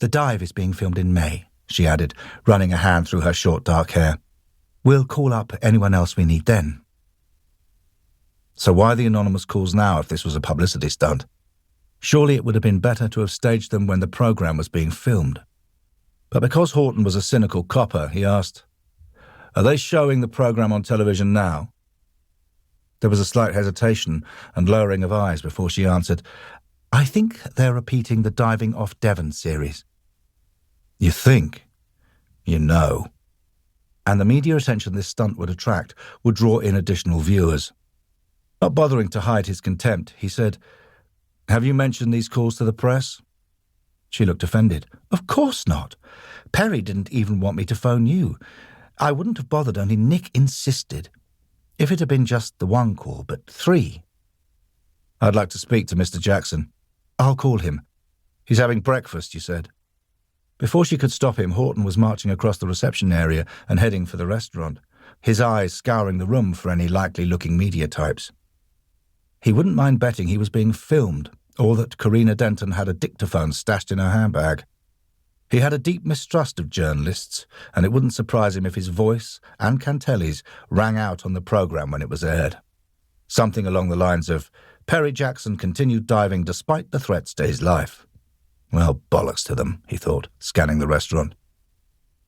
The dive is being filmed in May, she added, running a hand through her short dark hair. We'll call up anyone else we need then. So why the anonymous calls now if this was a publicity stunt? Surely it would have been better to have staged them when the programme was being filmed. But because Horton was a cynical copper, he asked, Are they showing the programme on television now? There was a slight hesitation and lowering of eyes before she answered, I think they're repeating the Diving Off Devon series. You think? You know. And the media attention this stunt would attract would draw in additional viewers. Not bothering to hide his contempt, he said, Have you mentioned these calls to the press? She looked offended. Of course not. Perry didn't even want me to phone you. I wouldn't have bothered, only Nick insisted. If it had been just the one call, but 3. I'd like to speak to Mr. Jackson. I'll call him. He's having breakfast, you said. Before she could stop him, Horton was marching across the reception area and heading for the restaurant, his eyes scouring the room for any likely-looking media types. He wouldn't mind betting he was being filmed, or that Karina Denton had a dictaphone stashed in her handbag. He had a deep mistrust of journalists, and it wouldn't surprise him if his voice, and Cantelli's, rang out on the programme when it was aired. Something along the lines of, Perry Jackson continued diving despite the threats to his life. Well, bollocks to them, he thought, scanning the restaurant.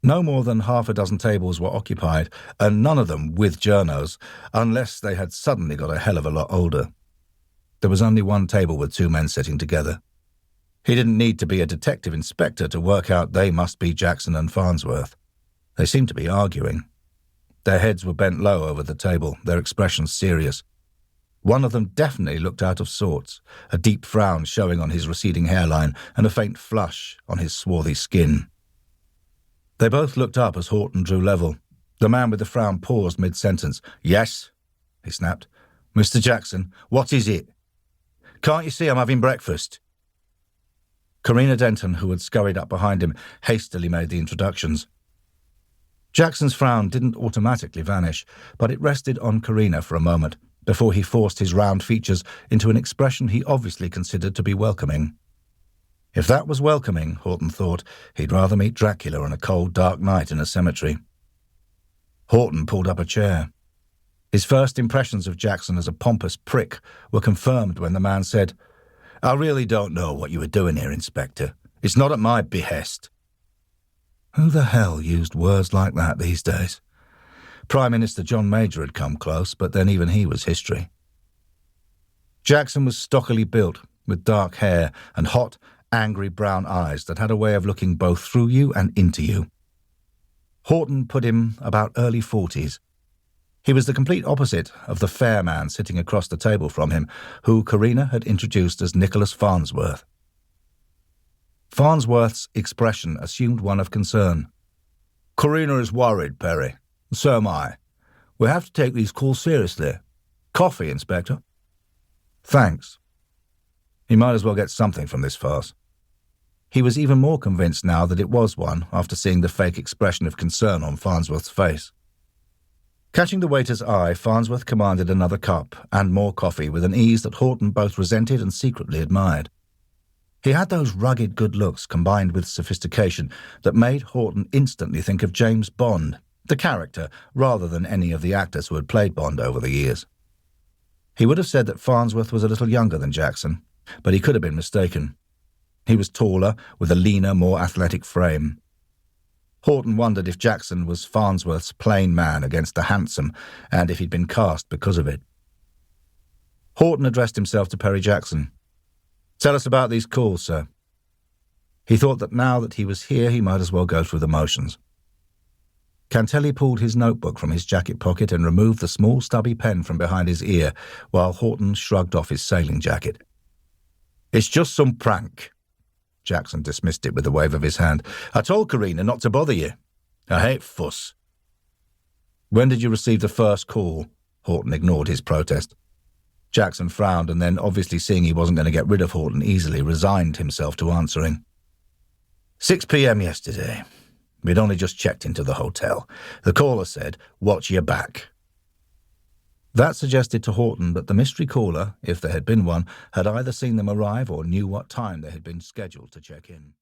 No more than half a dozen tables were occupied, and none of them with journos, unless they had suddenly got a hell of a lot older. There was only one table with 2 men sitting together. He didn't need to be a detective inspector to work out they must be Jackson and Farnsworth. They seemed to be arguing. Their heads were bent low over the table, their expressions serious. One of them definitely looked out of sorts, a deep frown showing on his receding hairline and a faint flush on his swarthy skin. They both looked up as Horton drew level. The man with the frown paused mid-sentence. Yes, he snapped. Mr. Jackson, what is it? Can't you see I'm having breakfast? Karina Denton, who had scurried up behind him, hastily made the introductions. Jackson's frown didn't automatically vanish, but it rested on Karina for a moment, before he forced his round features into an expression he obviously considered to be welcoming. If that was welcoming, Horton thought, he'd rather meet Dracula on a cold, dark night in a cemetery. Horton pulled up a chair. His first impressions of Jackson as a pompous prick were confirmed when the man said, I really don't know what you were doing here, Inspector. It's not at my behest. Who the hell used words like that these days? Prime Minister John Major had come close, but then even he was history. Jackson was stockily built, with dark hair and hot, angry brown eyes that had a way of looking both through you and into you. Horton put him about early 40s. He was the complete opposite of the fair man sitting across the table from him, who Karina had introduced as Nicholas Farnsworth. Farnsworth's expression assumed one of concern. Karina is worried, Perry. So am I. We have to take these calls seriously. Coffee, Inspector. Thanks. He might as well get something from this farce. He was even more convinced now that it was one after seeing the fake expression of concern on Farnsworth's face. Catching the waiter's eye, Farnsworth commanded another cup and more coffee with an ease that Horton both resented and secretly admired. He had those rugged good looks combined with sophistication that made Horton instantly think of James Bond, the character, rather than any of the actors who had played Bond over the years. He would have said that Farnsworth was a little younger than Jackson, but he could have been mistaken. He was taller, with a leaner, more athletic frame. Horton wondered if Jackson was Farnsworth's plain man against the handsome, and if he'd been cast because of it. Horton addressed himself to Perry Jackson. Tell us about these calls, sir. He thought that now that he was here, he might as well go through the motions. Cantelli pulled his notebook from his jacket pocket and removed the small stubby pen from behind his ear, while Horton shrugged off his sailing jacket. It's just some prank. Jackson dismissed it with a wave of his hand. I told Karina not to bother you. I hate fuss. When did you receive the first call? Horton ignored his protest. Jackson frowned and then, obviously seeing he wasn't going to get rid of Horton easily, resigned himself to answering. 6 p.m. yesterday. We'd only just checked into the hotel. The caller said, watch your back. That suggested to Horton that the mystery caller, if there had been one, had either seen them arrive or knew what time they had been scheduled to check in.